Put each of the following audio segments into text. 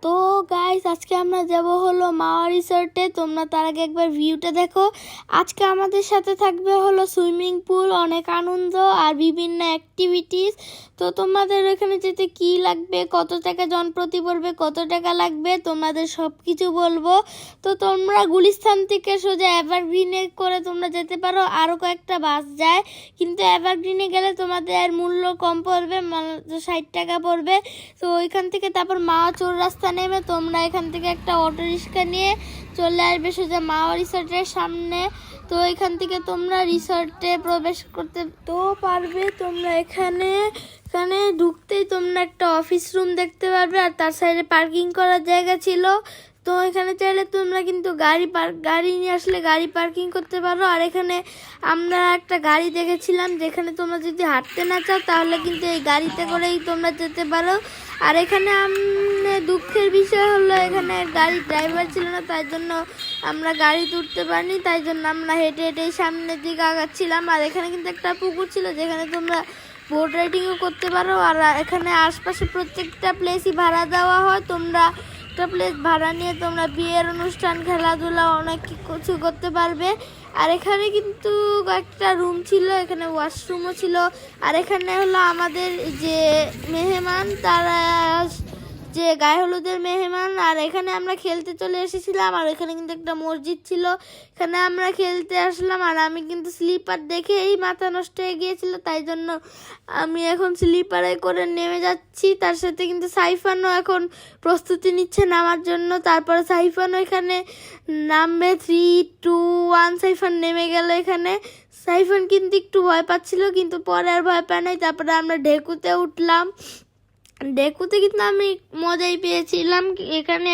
তো গাইস আজকে আমরা যাব হলো মাওয়া রিসর্টে। তোমরা তার আগে একবার ভিউটা দেখো। আজকে আমাদের সাথে থাকবে হলো সুইমিং পুল, অনেক আনন্দ আর বিভিন্ন অ্যাক্টিভিটিস। তো তোমাদের এখানে যেতে কি লাগবে, কত টাকা জনপ্রতি পড়বে, কত টাকা লাগবে, তোমাদের সব কিছু বলবো। তো তোমরা গুলিস্তান থেকে সোজা এভারগ্রিনে করে তোমরা যেতে পারো, আরও কয়েকটা বাস যায়, কিন্তু এভারগ্রিনে গেলে তোমাদের মূল্য কম পড়বে, 60 টাকা পড়বে। তো ওইখান থেকে তারপর মাওয়া চৌরাস্তা নেমে তোমরা এখান থেকে একটা অটো রিক্সা নিয়ে চলে আসবে সোজা মাওয়া রিসর্টের সামনে। তো এখান থেকে তোমরা রিসর্টে প্রবেশ করতে তো পারবে। তোমরা এখানে ঢুকতেই তোমরা একটা অফিস রুম দেখতে পারবে, আর তার সাইডে পার্কিং করার জায়গা ছিল। তো এখানে চাইলে তোমরা কিন্তু গাড়ি নিয়ে আসলে গাড়ি পার্কিং করতে পারো। আর এখানে আমরা একটা গাড়ি দেখেছিলাম, যেখানে তোমরা যদি হাঁটতে না চাও তাহলে কিন্তু এই গাড়িতে করেই তোমরা যেতে পারো। আর এখানে দুঃখের বিষয় হলো এখানে গাড়ির ড্রাইভার ছিল না, তাই জন্য আমরা গাড়িতে উঠতে পারিনি, তাই জন্য আমরা হেঁটে হেঁটেই সামনের দিকে আগাচ্ছিলাম। আর এখানে কিন্তু একটা পুকুর ছিল, যেখানে তোমরা বোট রাইডিংও করতে পারো। আর এখানে আশপাশে প্রত্যেকটা প্লেসই ভাড়া দেওয়া হয়। তোমরা একটা প্লেস ভাড়া নিয়ে তোমরা বিয়ের অনুষ্ঠান, খেলাধুলা অনেক কিছু করতে পারবে। আর এখানে কিন্তু একটা রুম ছিল, এখানে ওয়াশরুমও ছিল। আর এখানে হলো আমাদের যে মেহমান, তারা যে গায়ে হলুদের মেহমান। আর এখানে আমরা খেলতে চলে এসেছিলাম। আর এখানে কিন্তু একটা মসজিদ ছিল, এখানে আমরা খেলতে আসলাম। আর আমি কিন্তু স্লিপার দেখেই মাথা নষ্ট হয়ে গিয়েছিল, তাই জন্য আমি এখন স্লিপারে করে নেমে যাচ্ছি। তার সাথে কিন্তু সাইফানও এখন প্রস্তুতি নিচ্ছে নামার জন্য। তারপরে সাইফানও এখানে নামবে। 3, 2, 1 সাইফান নেমে গেল। এখানে সাইফান কিন্তু একটু ভয় পাচ্ছিল, কিন্তু পরে আর ভয় পায় নাই। তারপরে আমরা ঢেকুতে উঠলাম। ঢেকুতে কিন্তু আমি মজাই পেয়েছিলাম। এখানে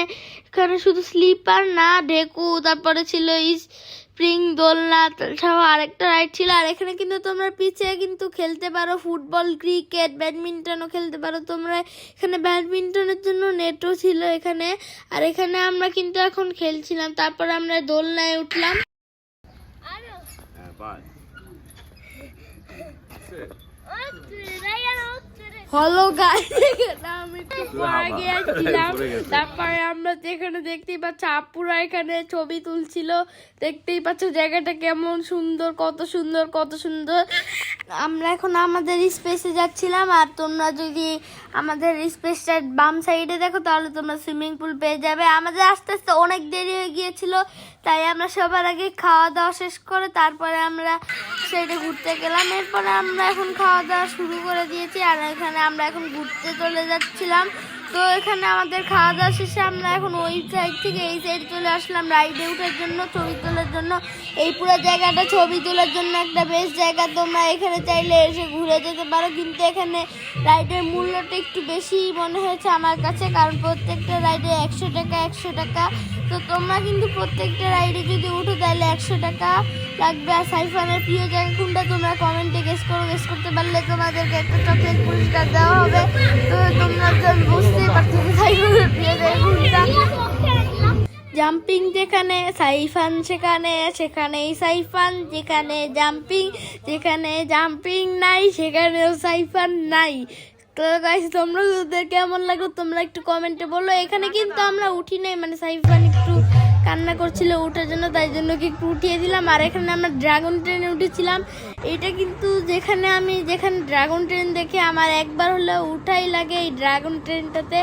শুধু স্লিপার না, ঢেকু, তারপরে ছিল স্প্রিং দোলনা সহ আরেকটা রাইড ছিল। আর এখানে কিন্তু তোমরা পিছিয়ে কিন্তু খেলতে পারো ফুটবল, ক্রিকেট, ব্যাডমিন্টনও খেলতে পারো তোমরা। এখানে ব্যাডমিন্টনের জন্য নেটও ছিল এখানে। আর এখানে আমরা কিন্তু এখন খেলছিলাম। তারপরে আমরা দোলনায় উঠলাম। হলো গাইস, আমি একটু পরে গিয়েছিলাম। তারপরে আমরা যেখানে দেখতেই পাচ্ছ আপুরা এখানে ছবি তুলছিল। দেখতেই পাচ্ছ জায়গাটা কেমন সুন্দর, কত সুন্দর, কত সুন্দর। আমরা এখন আমাদের স্পেসে যাচ্ছিলাম। আর তোমরা যদি আমাদের স্পেসটার বাম সাইডে দেখো তাহলে তোমরা সুইমিং পুল পেয়ে যাবে। আমাদের আস্তে আস্তে অনেক দেরি হয়ে গিয়েছিল, তাই আমরা সবার আগে খাওয়া দাওয়া শেষ করে তারপরে আমরা সাইডে ঘুরতে গেলাম। এরপরে আমরা এখন খাওয়া দাওয়া শুরু করে দিয়েছি। আর এখানে আমরা এখন ঘুরতে চলে যাচ্ছিলাম। তো এখানে আমাদের খাওয়া দাওয়া শেষে আমরা এখন ওই সাইড থেকে এই সাইড চলে আসলাম রাইডে ওঠার জন্য, ছবি তোলার জন্য। এই পুরো জায়গাটা ছবি তোলার জন্য একটা বেস্ট জায়গা। তোমরা এখানে চাইলে এসে ঘুরে যেতে পারো, কিন্তু এখানে রাইডের মূল্যটা একটু বেশি মনে হয়েছে আমার কাছে, কারণ প্রত্যেকটা রাইডে 100 টাকা 100 টাকা। তো তোমরা কিন্তু প্রত্যেকটা রাইডে যদি উঠো তাহলে 100 টাকা লাগবে। আর সাইফানের প্রিয় জায়গা কোনটা তোমরা কমেন্টে গেস করতে পারলে তোমাদেরকে একটা চকলেট পুরস্কার দেওয়া হবে। তো তোমরা বুঝতেই পারছো যে সাইফানের প্রিয় জায়গা কোনটা। জাম্পিং যেখানে সাইফান সেখানেই সাইফান, যেখানে জাম্পিং নাই সেখানেও সাইফান নাই। তো গাইস তোমরা কেমন লাগলো তোমরা একটু কমেন্টে বলো। এখানে কিন্তু আমরা উঠি নাই, মানে সাইফান একটু কান্না করছিল ওঠার জন্য, তাই জন্য কি একটু উঠিয়ে দিলাম। আর এখানে আমরা ড্রাগন ট্রেনে উঠেছিলাম। এটা কিন্তু যেখানে ড্রাগন ট্রেন দেখে আমার একবার হলে উঠাই লাগে এই ড্রাগন ট্রেনটাতে।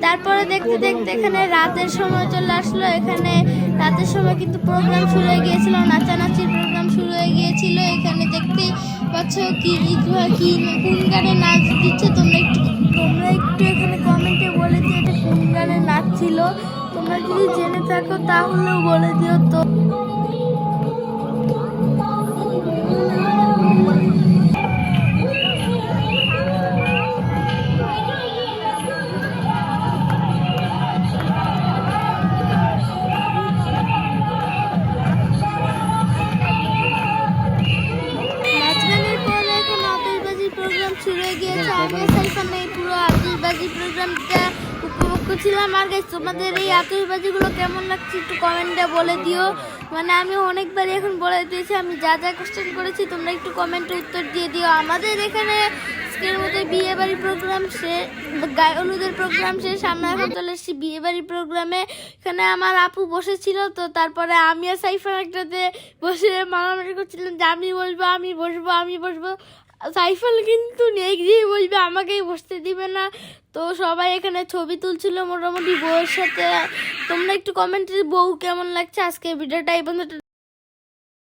তারপরে দেখতে দেখতে এখানে রাতের সময় চলে আসলো। এখানে রাতের সময় কিন্তু প্রোগ্রাম শুরু হয়ে গিয়েছিল, নাচানাচির প্রোগ্রাম শুরু হয়ে গিয়েছিল। এখানে দেখতেই পাচ্ছ কোন গানে নাচ দিচ্ছে। তোমরা একটু এখানে কমেন্টে বলে দিও এটা কোন গানে নাচ ছিল। তোমরা যদি জেনে থাকো তাহলেও বলে দিও। তো শুরু হয়ে গিয়েছে। আমি সাইফানে পুরো আতশবাজি প্রোগ্রামটা উপভোগ করছিলাম। আর গাইস তোমাদের এই আতশবাজিগুলো কেমন লাগছে একটু কমেন্টে বলে দিও। মানে আমি অনেকবারই এখন বলে দিয়েছি, আমি যা যা কোশ্চেন করেছি তোমরা একটু কমেন্টে উত্তর দিয়ে দিও। আমাদের এখানে আজকের মতো বিয়ে বাড়ি প্রোগ্রাম শেষ, গায়ে হলুদের প্রোগ্রাম শেষ। আমরা এখন চলে এসেছি বিয়ে বাড়ি প্রোগ্রামে। এখানে আমার আপু বসেছিল, তো তারপরে আমি আর সাইফান একটাতে বসে মারামারি করছিলাম যে আমি বসবো, আমি বসবো, আমি বসবো। সাইফাল কিন্তু নেগিয়ে বসবে, আমাকেই বসতে দিবে না। তো সবাই এখানে ছবি তুলছিল মোটামুটি বউয়ের সাথে। তোমরা একটু কমেন্টে বউ কেমন লাগছে। আজকে ভিডিওটা এই পর্যন্ত।